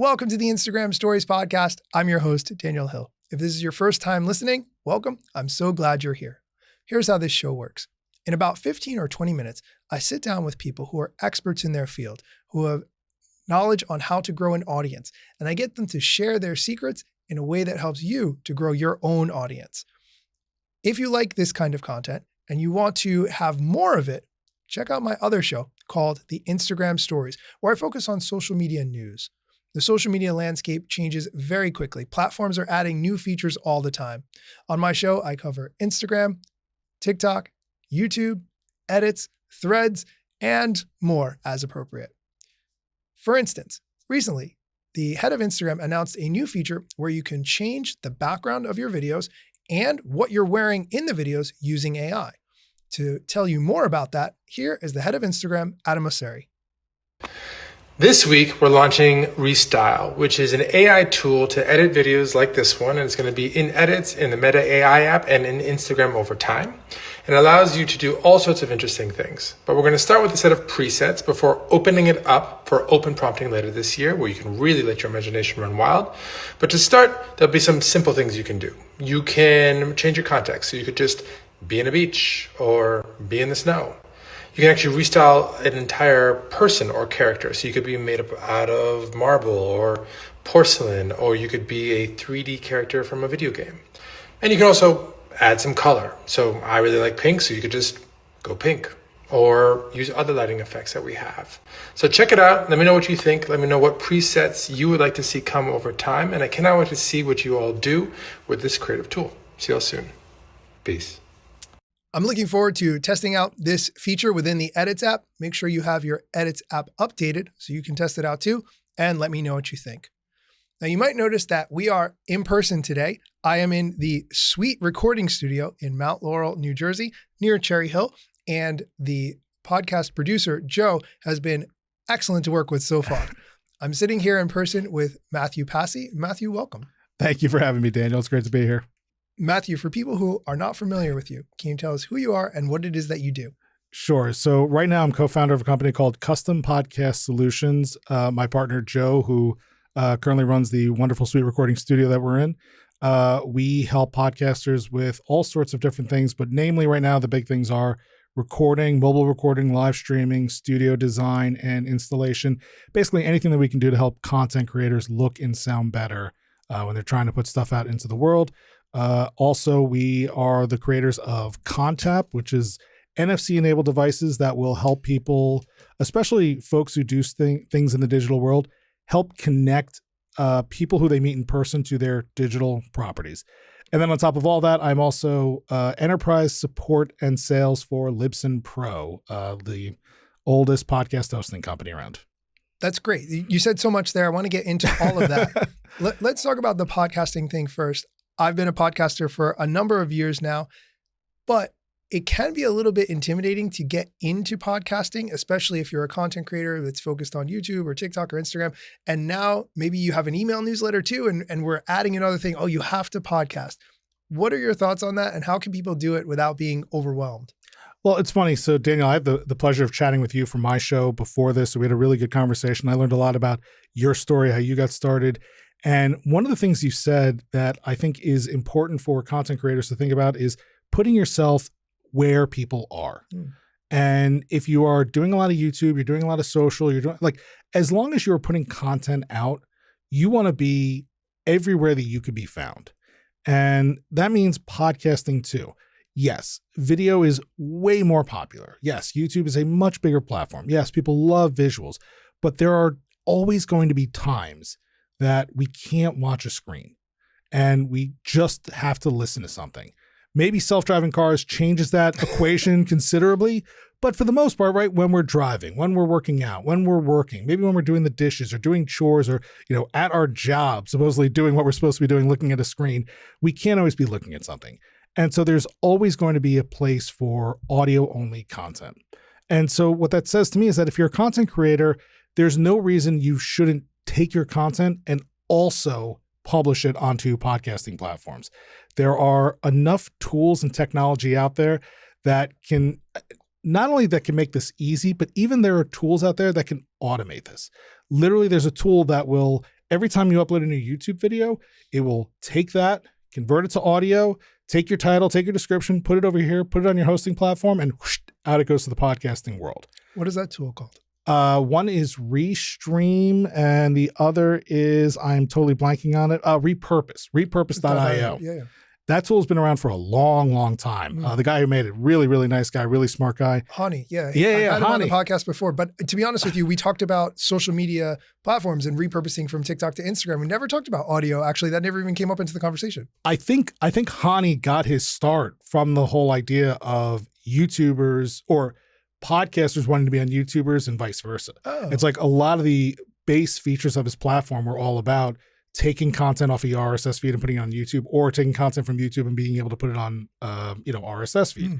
Welcome to the Instagram Stories Podcast. I'm your host, Daniel Hill. If this is your first time listening, welcome. I'm so glad you're here. Here's how this show works. In about 15 or 20 minutes, I sit down with people who are experts in their field, who have knowledge on how to grow an audience, and I get them to share their secrets in a way that helps you to grow your own audience. If you like this kind of content and you want to have more of it, check out my other show called The Instagram Stories, where I focus on social media news. The social media landscape changes very quickly. Platforms are adding new features all the time. On my show, I cover Instagram, TikTok, YouTube, edits, threads, and more as appropriate. For instance, recently, the head of Instagram announced a new feature where you can change the background of your videos and what you're wearing in the videos using AI. To tell you more about that, here is the head of Instagram, Mosseri. This week, we're launching Restyle, which is an AI tool to edit videos like this one, and it's going to be in edits in the Meta AI app and in Instagram over time. It allows you to do all sorts of interesting things. But we're going to start with a set of presets before opening it up for open prompting later this year, where you can really let your imagination run wild. But to start, there'll be some simple things you can do. You can change your context, so you could just be in a beach or be in the snow. You can actually restyle an entire person or character. So you could be made up out of marble or porcelain, or you could be a 3D character from a video game. And you can also add some color. So I really like pink, so you could just go pink or use other lighting effects that we have. So check it out. Let me know what you think. Let me know what presets you would like to see come over time. And I cannot wait to see what you all do with this creative tool. See you all soon. Peace. I'm looking forward to testing out this feature within the Edits app. Make sure you have your Edits app updated so you can test it out too, and let me know what you think. Now, you might notice that we are in person today. I am in the Sweet recording studio in Mount Laurel, New Jersey, near Cherry Hill, and the podcast producer, Joe, has been excellent to work with so far. I'm sitting here in person with Mathew Passy. Mathew, welcome. Thank you for having me, Daniel. It's great to be here. Mathew, for people who are not familiar with you, can you tell us who you are and what it is that you do? Sure. So right now I'm co-founder of a company called Custom Podcast Solutions. My partner, Joe, who currently runs the wonderful Sweet recording studio that we're in. We help podcasters with all sorts of different things, but namely right now, the big things are recording, mobile recording, live streaming, studio design, and installation. Basically anything that we can do to help content creators look and sound better when they're trying to put stuff out into the world. Also, we are the creators of Conntap, which is NFC-enabled devices that will help people, especially folks who do things in the digital world, help connect people who they meet in person to their digital properties. And then on top of all that, I'm also enterprise support and sales for Libsyn Pro, the oldest podcast hosting company around. That's great. You said so much there. I want to get into all of that. Let's talk about the podcasting thing first. I've been a podcaster for a number of years now, but it can be a little bit intimidating to get into podcasting, especially if you're a content creator that's focused on YouTube or TikTok or Instagram. And now maybe you have an email newsletter too, and we're adding another thing. Oh, you have to podcast. What are your thoughts on that? And how can people do it without being overwhelmed? Well, it's funny. So Daniel, I had the pleasure of chatting with you for my show before this. So we had a really good conversation. I learned a lot about your story, how you got started. And one of the things you said that I think is important for content creators to think about is putting yourself where people are. And if you are doing a lot of YouTube, you're doing a lot of social, you're doing as long as you're putting content out, you want to be everywhere that you could be found. And that means podcasting too. Yes, video is way more popular. Yes, YouTube is a much bigger platform. Yes, people love visuals, but there are always going to be times that we can't watch a screen and we just have to listen to something. Maybe self-driving cars changes that equation considerably, but for the most part, right, when we're driving, when we're working out, when we're working, maybe when we're doing the dishes or doing chores or, at our job, supposedly doing what we're supposed to be doing, looking at a screen, we can't always be looking at something. And so there's always going to be a place for audio-only content. And so what that says to me is that if you're a content creator, there's no reason you shouldn't take your content and also publish it onto podcasting platforms. There are enough tools and technology out there that can not only that can make this easy, but even there are tools out there that can automate this. Literally, there's a tool that will every time you upload a new YouTube video, it will take that, convert it to audio, take your title, take your description, put it over here, put it on your hosting platform, and whoosh, out it goes to the podcasting world. What is that tool called? One is Restream, and the other is, I'm totally blanking on it, repurpose.io. Yeah. That tool's been around for a long, long time. The guy who made it, really, really nice guy, really smart guy. Hani, yeah. Yeah, I've had him on the Hani. podcast before, but to be honest with you, we talked about social media platforms and repurposing from TikTok to Instagram. We never talked about audio. Actually, that never even came up into the conversation. I think Hani got his start from the whole idea of YouTubers or podcasters wanting to be on YouTubers and vice versa. Oh. It's like a lot of the base features of his platform were all about taking content off of your RSS feed and putting it on YouTube, or taking content from YouTube and being able to put it on, RSS feed.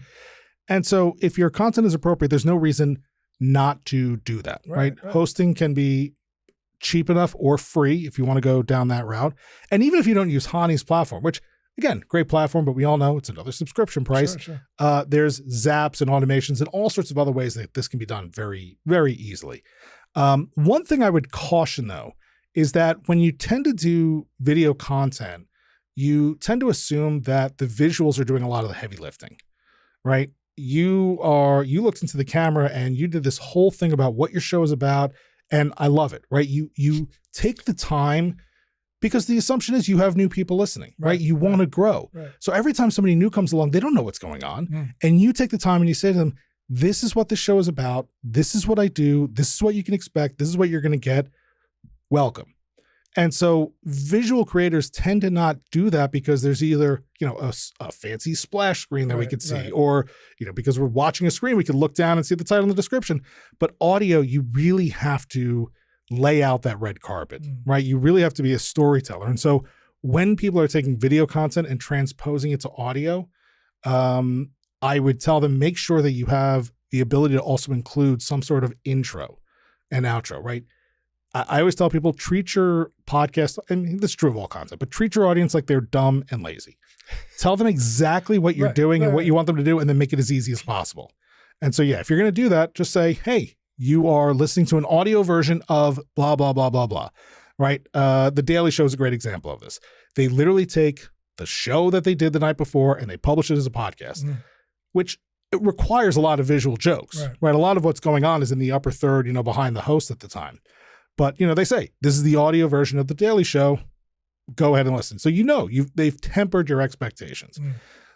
And so if your content is appropriate, there's no reason not to do that, right? Hosting can be cheap enough or free if you want to go down that route. And even if you don't use Hani's platform, which again, great platform, but we all know it's another subscription price. Sure. There's zaps and automations and all sorts of other ways that this can be done very, very easily. One thing I would caution though, is that when you tend to do video content, you tend to assume that the visuals are doing a lot of the heavy lifting, right? You looked into the camera and you did this whole thing about what your show is about. And I love it, right? You take the time, because the assumption is you have new people listening, right? You want to grow. Right. So every time somebody new comes along, they don't know what's going on. And you take the time and you say to them, this is what the show is about. This is what I do. This is what you can expect. This is what you're going to get. Welcome. And so visual creators tend to not do that because there's either, a fancy splash screen that we could see, or, because we're watching a screen, we could look down and see the title and the description. But audio, you really have to lay out that red carpet, right? You really have to be a storyteller. And so when people are taking video content and transposing it to audio, I would tell them, make sure that you have the ability to also include some sort of intro and outro, right? I always tell people, treat your podcast, I mean, this is true of all content, but treat your audience like they're dumb and lazy. Tell them exactly what you're doing and what you want them to do, and then make it as easy as possible. And so, if you're going to do that, just say, hey, you are listening to an audio version of blah, blah, blah, blah, blah, right? The Daily Show is a great example of this. They literally take the show that they did the night before and they publish it as a podcast, which it requires a lot of visual jokes, right? A lot of what's going on is in the upper third, behind the host at the time. But, they say, this is the audio version of The Daily Show. Go ahead and listen. So, they've tempered your expectations.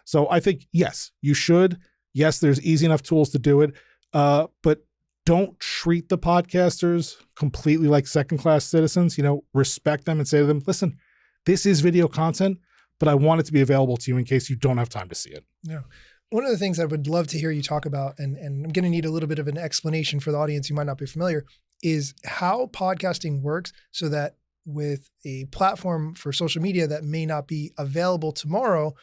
So I think, yes, you should. Yes, there's easy enough tools to do it. But don't treat the podcasters completely like second-class citizens. Respect them and say to them, listen, this is video content, but I want it to be available to you in case you don't have time to see it. Yeah. One of the things I would love to hear you talk about, and I'm going to need a little bit of an explanation for the audience who might not be familiar, is how podcasting works so that with a platform for social media that may not be available tomorrow,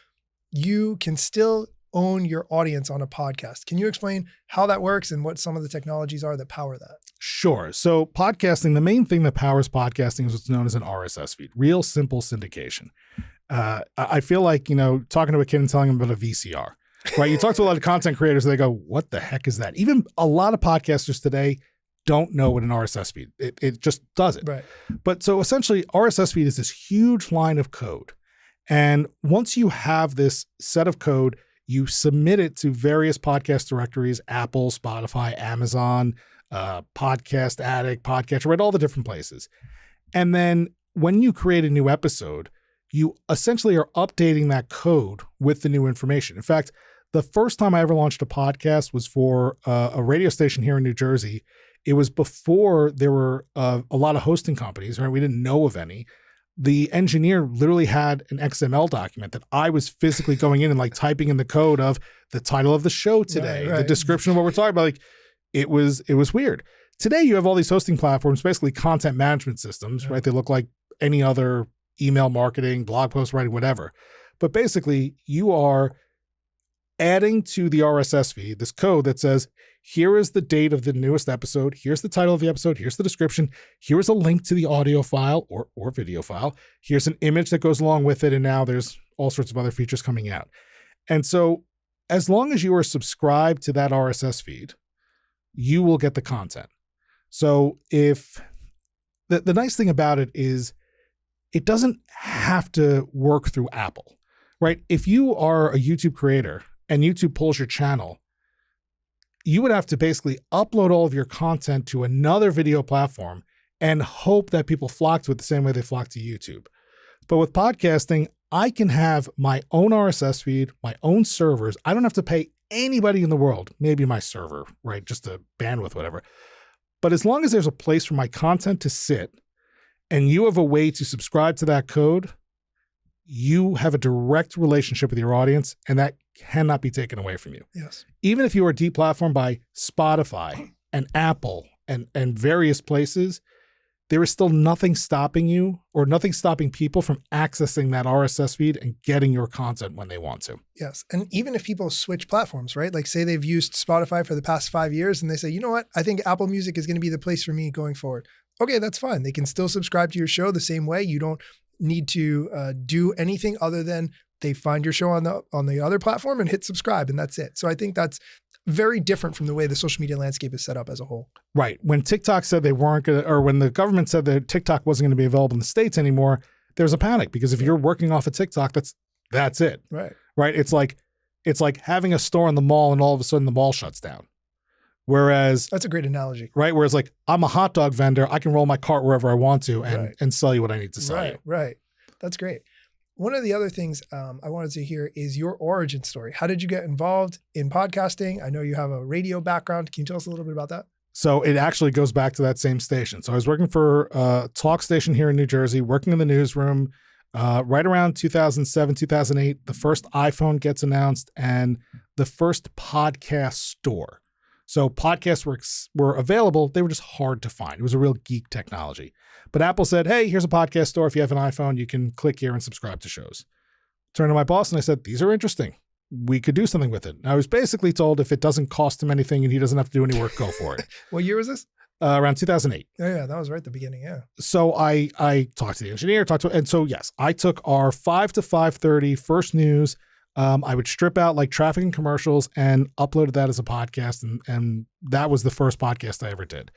you can still own your audience on a podcast. Can you explain how that works and what some of the technologies are that power that? Sure. So podcasting, the main thing that powers podcasting is what's known as an RSS feed, real simple syndication. I feel like, talking to a kid and telling him about a VCR, right? You talk to a lot of content creators, they go, what the heck is that? Even a lot of podcasters today don't know what an RSS feed, it just does it. Right. But so essentially RSS feed is this huge line of code. And once you have this set of code, you submit it to various podcast directories, Apple, Spotify, Amazon, Podcast Addict, Podcatcher, right? All the different places. And then when you create a new episode, you essentially are updating that code with the new information. In fact, the first time I ever launched a podcast was for a radio station here in New Jersey. It was before there were a lot of hosting companies, right? We didn't know of any. The engineer literally had an XML document that I was physically going in and like typing in the code of the title of the show today, the description of what we're talking about. Like it was weird. Today you have all these hosting platforms, basically content management systems, right? They look like any other email marketing, blog post writing, whatever. But basically you are adding to the RSS feed this code that says, here is the date of the newest episode. Here's the title of the episode. Here's the description. Here's a link to the audio file or video file. Here's an image that goes along with it. And now there's all sorts of other features coming out. And so as long as you are subscribed to that RSS feed, you will get the content. So if the nice thing about it is it doesn't have to work through Apple, right? If you are a YouTube creator and YouTube pulls your channel, you would have to basically upload all of your content to another video platform and hope that people flock to it the same way they flock to YouTube. But with podcasting, I can have my own RSS feed, my own servers. I don't have to pay anybody in the world, maybe my server, right? Just a bandwidth, whatever. But as long as there's a place for my content to sit and you have a way to subscribe to that code, you have a direct relationship with your audience, and that cannot be taken away from you. Yes. Even if you are deplatformed by Spotify and Apple and various places, there is still nothing stopping you or nothing stopping people from accessing that RSS feed and getting your content when they want to. Yes. And even if people switch platforms, right? Like say they've used Spotify for the past 5 years and they say, you know what? I think Apple Music is going to be the place for me going forward. Okay, that's fine. They can still subscribe to your show the same way. You don't need to do anything other than they find your show on the other platform and hit subscribe, and that's it. So I think that's very different from the way the social media landscape is set up as a whole. Right. When TikTok said they weren't going to, or when the government said that TikTok wasn't going to be available in the States anymore, there was a panic because if you're working off of TikTok, that's it. Right. Right. It's like having a store in the mall and all of a sudden the mall shuts down. Whereas that's a great analogy. Right. Whereas like I'm a hot dog vendor, I can roll my cart wherever I want to and sell you what I need to sell you. Right. That's great. One of the other things I wanted to hear is your origin story. How did you get involved in podcasting? I know you have a radio background. Can you tell us a little bit about that? So it actually goes back to that same station. So I was working for a talk station here in New Jersey, working in the newsroom. Right around 2007, 2008, the first iPhone gets announced and the first podcast store. So podcasts were available. They were just hard to find. It was a real geek technology. But Apple said, hey, here's a podcast store. If you have an iPhone, you can click here and subscribe to shows. Turned to my boss and I said, these are interesting. We could do something with it. I was basically told if it doesn't cost him anything and he doesn't have to do any work, go for it. What year was this? Around 2008. Yeah, that was right at the beginning, yeah. So I talked to the engineer, and so yes, I took our 5 to 5:30 first news. I would strip out like traffic and commercials and uploaded that as a podcast. And that was the first podcast I ever did.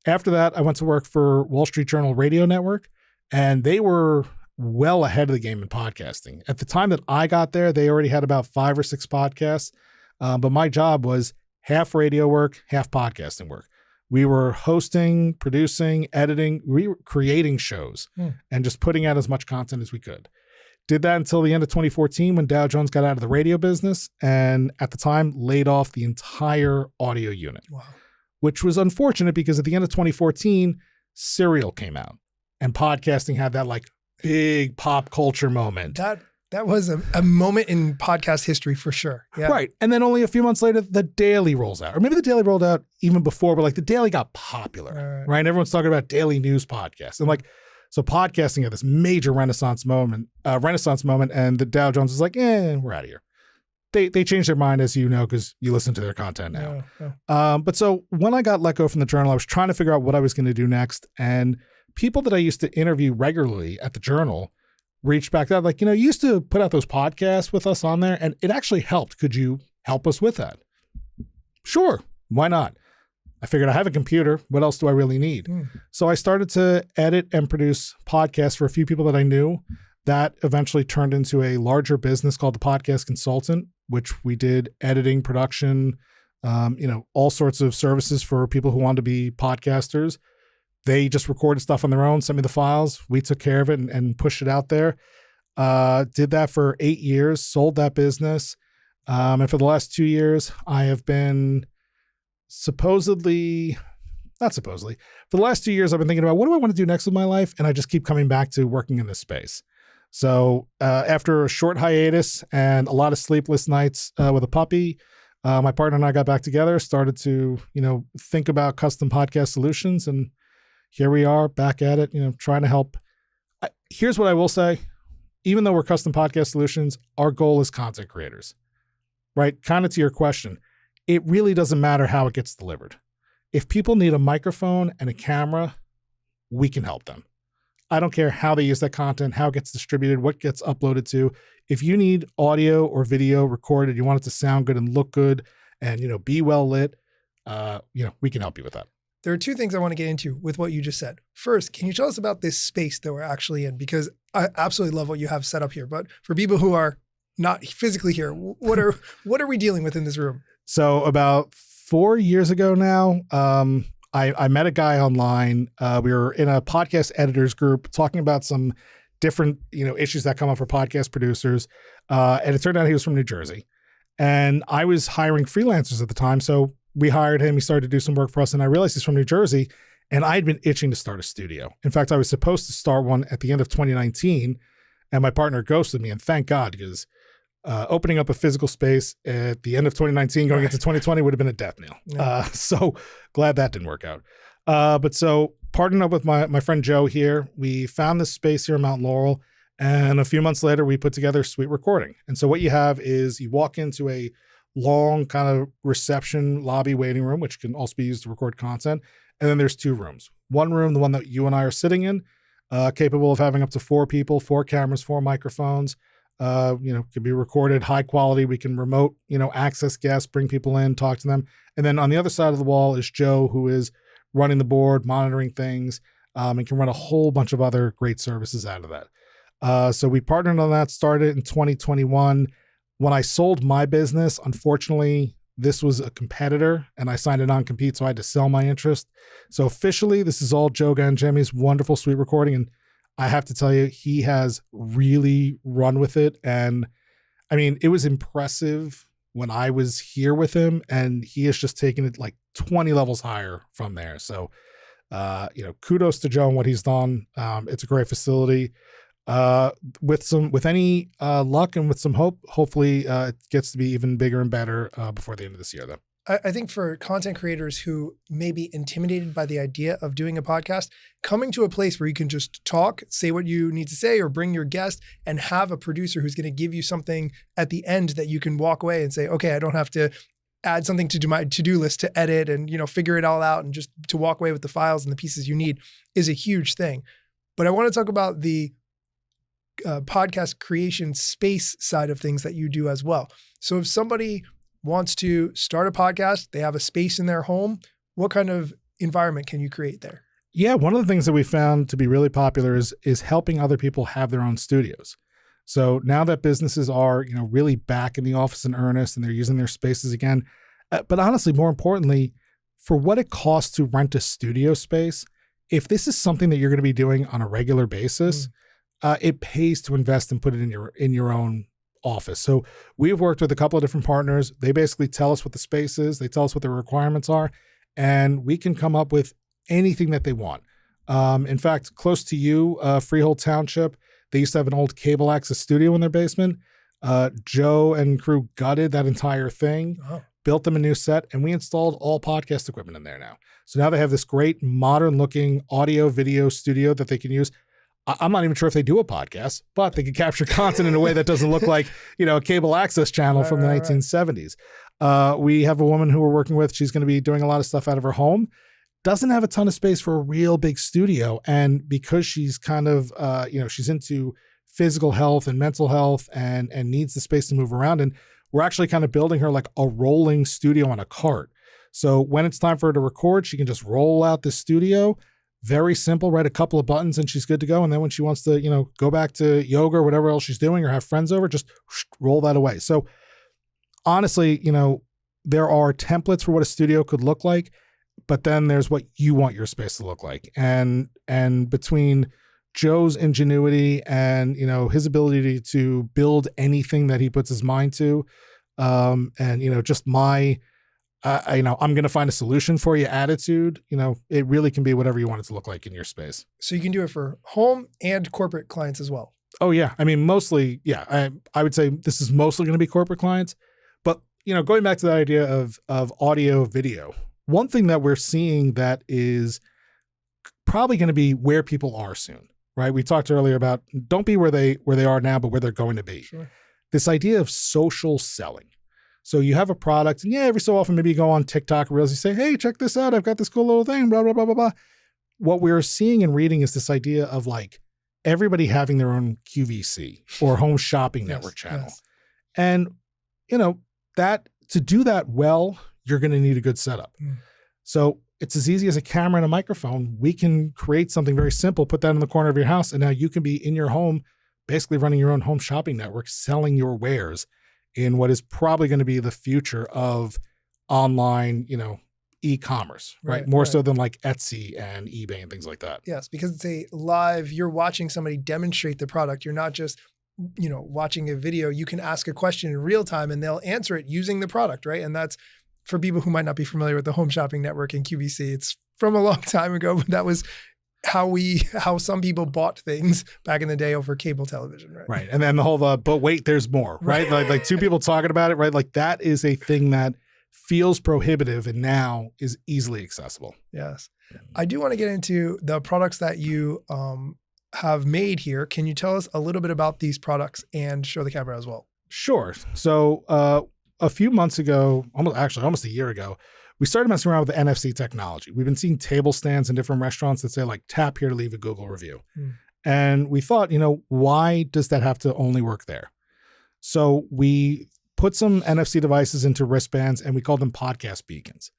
After that, I went to work for Wall Street Journal Radio Network, and they were well ahead of the game in podcasting. At the time that I got there, they already had about 5 or 6 podcasts. But my job was half radio work, half podcasting work. We were hosting, producing, editing, creating shows, and just putting out as much content as we could. Did that until the end of 2014 when Dow Jones got out of the radio business, and at the time laid off the entire audio unit. Wow. Which was unfortunate because at the end of 2014, Serial came out and podcasting had that like big pop culture moment. That was a moment in podcast history for sure. Yeah. Right. And then only a few months later, The Daily rolls out. Or maybe The Daily rolled out even before, but like The Daily got popular, right? And everyone's talking about daily news podcasts. And like, so podcasting had this major renaissance moment, and the Dow Jones was like, we're out of here. They changed their mind, as you know, because you listen to their content now. Yeah. But so when I got let go from the Journal, I was trying to figure out what I was going to do next. And people that I used to interview regularly at the Journal reached back out like, you used to put out those podcasts with us on there, and it actually helped. Could you help us with that? Sure. Why not? I figured I have a computer. What else do I really need? So I started to edit and produce podcasts for a few people that I knew. That eventually turned into a larger business called The Podcast Consultant, which we did editing, production, all sorts of services for people who wanted to be podcasters. They just recorded stuff on their own, sent me the files. We took care of it and pushed it out there. Did that for 8 years, sold that business. And for the last 2 years, I have been for the last 2 years, I've been thinking about what do I want to do next with my life? And I just keep coming back to working in this space. So after a short hiatus and a lot of sleepless nights with a puppy, my partner and I got back together, started to, think about custom podcast solutions. And here we are back at it, trying to help. Here's what I will say. Even though we're custom podcast solutions, our goal is content creators, right? Kind of to your question, it really doesn't matter how it gets delivered. If people need a microphone and a camera, we can help them. I don't care how they use that content, how it gets distributed, what gets uploaded to. If you need audio or video recorded, you want it to sound good and look good and, be well lit, we can help you with that. there are two things I want to get into with what you just said. First, can you tell us about this space that we're actually in? Because I absolutely love what you have set up here. But for people who are not physically here, what are we dealing with in this room? So about 4 years ago now, I met a guy online. We were in a podcast editors group talking about some different, issues that come up for podcast producers. And it turned out he was from New Jersey. And I was hiring freelancers at the time. So we hired him. He started to do some work for us. And I realized he's from New Jersey. And I'd been itching to start a studio. In fact, I was supposed to start one at the end of 2019. And my partner ghosted me. And thank God, because opening up a physical space at the end of 2019 going into 2020 would have been a death knell. Yeah. So glad that didn't work out. But so partnering up with my friend Joe here, we found this space here in Mount Laurel. And a few months later, we put together Suite Recording. And so what you have is you walk into a long kind of reception lobby waiting room, which can also be used to record content. And then there's two rooms. One room, the one that you and I are sitting in, capable of having up to 4 people, 4 cameras, 4 microphones. Could be recorded high quality. We can remote, access guests, bring people in, talk to them. And then on the other side of the wall is Joe, who is running the board, monitoring things, and can run a whole bunch of other great services out of that. So we partnered on that, started in 2021. When I sold my business, unfortunately, this was a competitor and I signed a non-compete, so I had to sell my interest. So officially, this is all Joe Gangemi's wonderful Suite Recording. And I have to tell you, he has really run with it. And I mean, it was impressive when I was here with him, and he has just taken it like 20 levels higher from there. So, kudos to Joe and what he's done. It's a great facility. With any luck and with some hope, hopefully it gets to be even bigger and better before the end of this year, though. I think for content creators who may be intimidated by the idea of doing a podcast, coming to a place where you can just talk, say what you need to say, or bring your guest and have a producer who's going to give you something at the end that you can walk away and say, okay, I don't have to add something to my to-do list to edit and, figure it all out, and just to walk away with the files and the pieces you need is a huge thing. But I want to talk about the podcast creation space side of things that you do as well. So if somebody wants to start a podcast, they have a space in their home, what kind of environment can you create there? Yeah, one of the things that we found to be really popular is helping other people have their own studios. So now that businesses are, really back in the office in earnest and they're using their spaces again, but honestly, more importantly, for what it costs to rent a studio space, if this is something that you're going to be doing on a regular basis, it pays to invest and put it in your own office. So we've worked with a couple of different partners. They basically tell us what the space is. They tell us what the requirements are, and we can come up with anything that they want. In fact, close to you, Freehold Township, they used to have an old cable access studio in their basement. Joe and crew gutted that entire thing, built them a new set, and we installed all podcast equipment in there now. So now they have this great modern looking audio video studio that they can use. I'm not even sure if they do a podcast, but they can capture content in a way that doesn't look like, a cable access channel from the 1970s. We have a woman who we're working with. She's going to be doing a lot of stuff out of her home. Doesn't have a ton of space for a real big studio. And because she's kind of, she's into physical health and mental health and needs the space to move around. And we're actually kind of building her like a rolling studio on a cart. So when it's time for her to record, she can just roll out the studio. Very simple, right? A couple of buttons and she's good to go. And then when she wants to, go back to yoga or whatever else she's doing or have friends over, just roll that away. So honestly, there are templates for what a studio could look like, but then there's what you want your space to look like. And between Joe's ingenuity and, his ability to build anything that he puts his mind to, and, just my, I'm going to find a solution for you attitude, it really can be whatever you want it to look like in your space. So you can do it for home and corporate clients as well. Oh yeah. I mean, mostly, yeah, I would say this is mostly going to be corporate clients, but going back to that idea of audio video, one thing that we're seeing that is probably going to be where people are soon, right? We talked earlier about don't be where they are now, but where they're going to be. Sure. This idea of social selling. So you have a product and every so often maybe you go on TikTok Reels, you say, hey, check this out. I've got this cool little thing, blah, blah, blah, blah, blah. What we're seeing and reading is this idea of like everybody having their own QVC or home shopping network channel. Yes. And, that to do that well, you're going to need a good setup. So it's as easy as a camera and a microphone. We can create something very simple, put that in the corner of your house, and now you can be in your home, basically running your own home shopping network, selling your wares in what is probably going to be the future of online, e-commerce, right? More so than like Etsy and eBay and things like that. Yes, because it's a live, you're watching somebody demonstrate the product. You're not just, watching a video. You can ask a question in real time and they'll answer it using the product, right? And that's for people who might not be familiar with the home shopping network in QVC. It's from a long time ago, but that was how some people bought things back in the day over cable television, right? Right. And then the whole, but wait, there's more, right? Like two people talking about it, right? Like that is a thing that feels prohibitive and now is easily accessible. Yes. I do want to get into the products that you have made here. Can you tell us a little bit about these products and show the camera as well? Sure. So a few months ago, almost a year ago, we started messing around with the NFC technology. We've been seeing table stands in different restaurants that say like, tap here to leave a Google review. And we thought, why does that have to only work there? So we put some NFC devices into wristbands and we called them podcast beacons.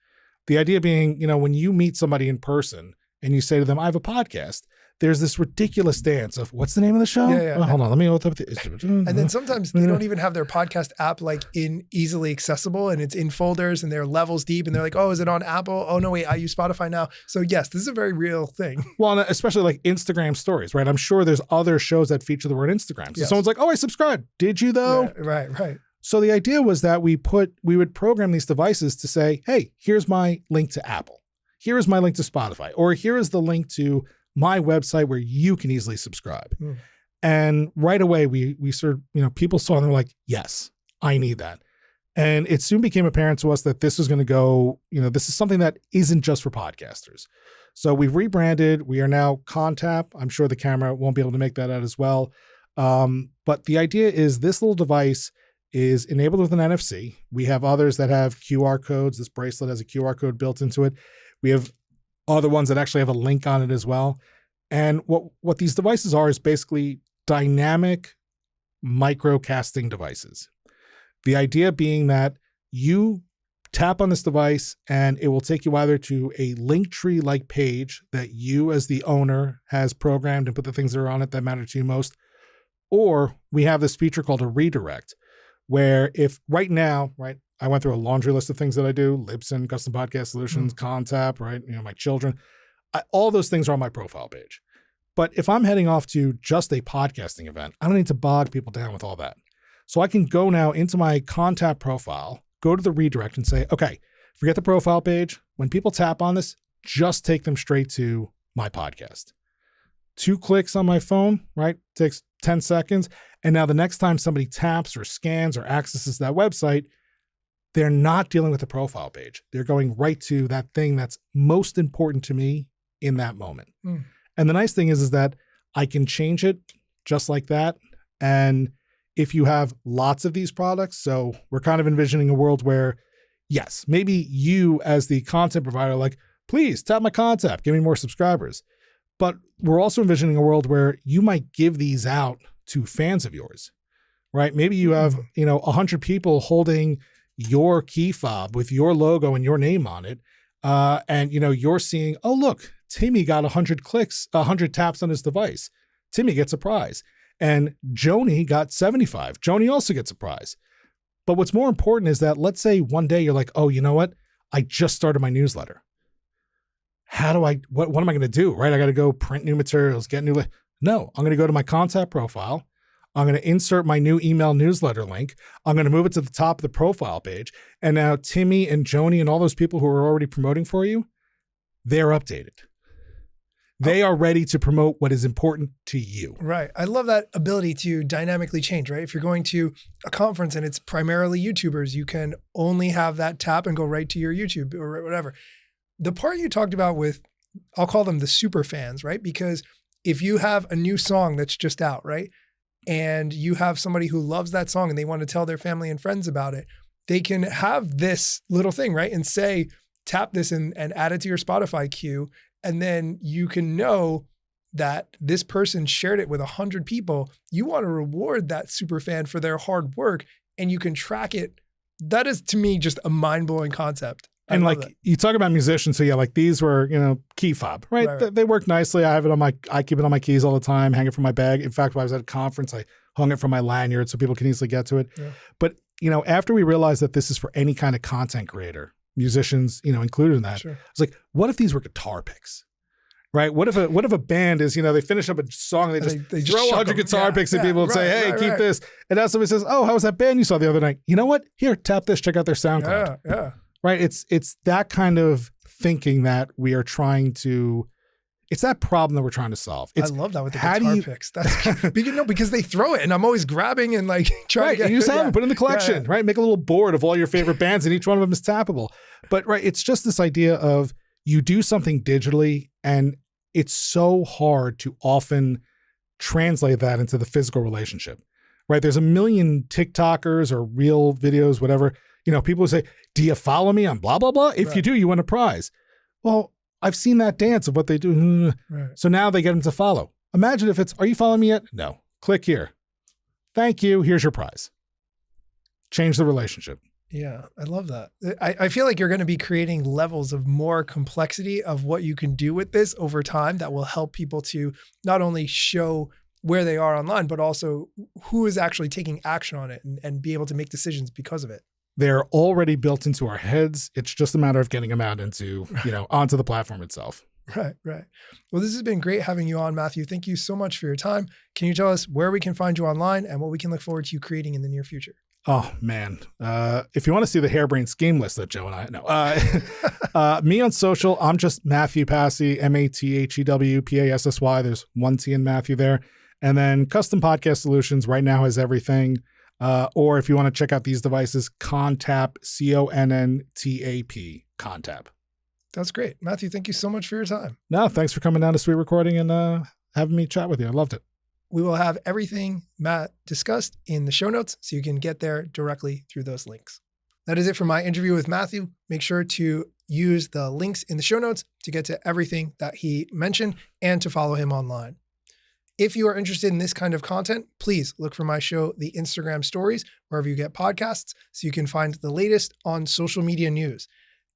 The idea being, when you meet somebody in person and you say to them, I have a podcast, there's this ridiculous dance of what's the name of the show? Yeah. Hold on, let me look up the. And then sometimes they don't even have their podcast app like in easily accessible and it's in folders and they're levels deep and they're like, oh, is it on Apple? Oh no, wait, I use Spotify now. So yes, this is a very real thing. Well, especially like Instagram stories, right? I'm sure there's other shows that feature the word Instagram. So someone's like, oh, I subscribed. Did you though? Yeah, right. So the idea was that we would program these devices to say, hey, here's my link to Apple. Here is my link to Spotify, or here is the link to my website where you can easily subscribe. And right away we sort of, people saw and they're like, yes, I need that. And it soon became apparent to us that this was going to go, this is something that isn't just for podcasters. So we've rebranded. We are now Conntap. I'm sure the camera won't be able to make that out as well. But the idea is this little device is enabled with an NFC. We have others that have QR codes. This bracelet has a QR code built into it. We have other ones that actually have a link on it as well. And what these devices are is basically dynamic microcasting devices. The idea being that you tap on this device and it will take you either to a Linktree-like page that you as the owner has programmed and put the things that are on it that matter to you most, or we have this feature called a redirect, where if right now, right, I went through a laundry list of things that I do, Libsyn, Custom Podcast Solutions, Conntap, right? My children, all those things are on my profile page. But if I'm heading off to just a podcasting event, I don't need to bog people down with all that. So I can go now into my Contap profile, go to the redirect and say, okay, forget the profile page. When people tap on this, just take them straight to my podcast. 2 clicks on my phone, right? Takes 10 seconds. And now the next time somebody taps or scans or accesses that website, they're not dealing with the profile page. They're going right to that thing that's most important to me in that moment. And the nice thing is that I can change it just like that. And if you have lots of these products, so we're kind of envisioning a world where, yes, maybe you as the content provider, like, please tap my Contap, give me more subscribers. But we're also envisioning a world where you might give these out to fans of yours, right? Maybe you have, 100 people holding your key fob with your logo and your name on it. And, you're seeing, oh, look, Timmy got 100 clicks, 100 taps on his device. Timmy gets a prize. And Joni got 75. Joni also gets a prize. But what's more important is that let's say one day you're like, oh, you know what? I just started my newsletter. What am I going to do, right? I got to go print new materials, get new. No, I'm going to go to my Contap profile. I'm going to insert my new email newsletter link. I'm going to move it to the top of the profile page. And now Timmy and Joni and all those people who are already promoting for you, they're updated. They are ready to promote what is important to you. Right. I love that ability to dynamically change, right? If you're going to a conference and it's primarily YouTubers, you can only have that tap and go right to your YouTube or whatever. The part you talked about with, I'll call them the super fans, right? Because if you have a new song that's just out, right? And you have somebody who loves that song and they want to tell their family and friends about it, they can have this little thing, right? And say, tap this and add it to your Spotify queue. And then you can know that this person shared it with 100 people. You want to reward that super fan for their hard work and you can track it. That is, to me, just a mind-blowing concept. And like you talk about musicians, so yeah, like these were, key fob, right? Right. They work nicely. I keep it on my keys all the time, hang it from my bag. In fact, when I was at a conference, I hung it from my lanyard so people can easily get to it. Yeah. But, after we realized that this is for any kind of content creator, musicians, included in that, sure. I was like, what if these were guitar picks? Right? What if a band is, they finish up a song and they just throw 100 guitar picks at people and say, hey, keep this. And now somebody says, oh, how was that band you saw the other night? You know what? Here, tap this, check out their SoundCloud. Yeah. Right? It's that kind of thinking that we are trying to, it's that problem that we're trying to solve. I love that with the guitar picks. That's because they throw it and I'm always grabbing and like trying to get and you just have it, put it in the collection, right? Make a little board of all your favorite bands and each one of them is tappable. But right, it's just this idea of you do something digitally and it's so hard to often translate that into the physical relationship, right? There's a million TikTokers or real videos, whatever. People say, do you follow me on blah, blah, blah? If you do, you win a prize. Well, I've seen that dance of what they do. Right. So now they get them to follow. Imagine if it's, are you following me yet? No. Click here. Thank you. Here's your prize. Change the relationship. Yeah, I love that. I feel like you're going to be creating levels of more complexity of what you can do with this over time that will help people to not only show where they are online, but also who is actually taking action on it and be able to make decisions because of it. They're already built into our heads. It's just a matter of getting them out into, onto the platform itself. Right. Well, this has been great having you on, Mathew. Thank you so much for your time. Can you tell us where we can find you online and what we can look forward to you creating in the near future? Oh, man. If you want to see the harebrained scheme list that Joe and I know, me on social, I'm just Mathew Passy, MathewPassy. There's one T in Matthew there. And then Custom Podcast Solutions right now has everything. Or if you want to check out these devices, Conntap, Conntap, Conntap. That's great. Mathew, thank you so much for your time. No, thanks for coming down to Sweet Recording and having me chat with you. I loved it. We will have everything Matt discussed in the show notes so you can get there directly through those links. That is it for my interview with Mathew. Make sure to use the links in the show notes to get to everything that he mentioned and to follow him online. If you are interested in this kind of content, please look for my show, The Instagram Stories, wherever you get podcasts, so you can find the latest on social media news.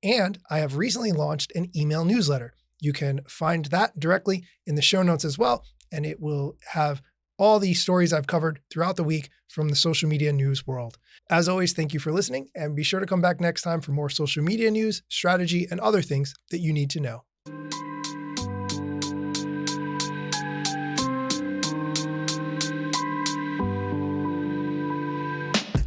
And I have recently launched an email newsletter. You can find that directly in the show notes as well, and it will have all the stories I've covered throughout the week from the social media news world. As always, thank you for listening, and be sure to come back next time for more social media news, strategy, and other things that you need to know.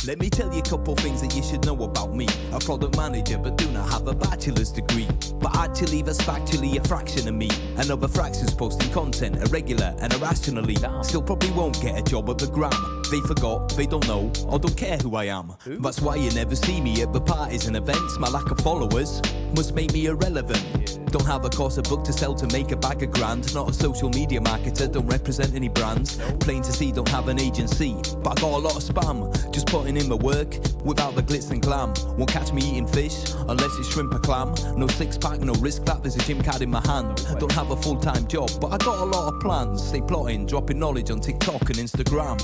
Let me tell you a couple things that you should know about me. A product manager, but do not have a bachelor's degree. But actually, that's factually a fraction of me. Another fraction's posting content, irregular and irrationally. Still probably won't get a job at the Gram. They forgot, they don't know, or don't care who I am. That's why you never see me at the parties and events. My lack of followers must make me irrelevant. Don't have a course, a book to sell to make a bag of grand. Not a social media marketer, don't represent any brands. Plain to see, don't have an agency, but I got a lot of spam. Just putting in my work without the glitz and glam. Won't catch me eating fish unless it's shrimp or clam. No six pack, no wrist clap, there's a gym card in my hand. Don't have a full-time job, but I got a lot of plans. Stay plotting, dropping knowledge on TikTok and Instagram.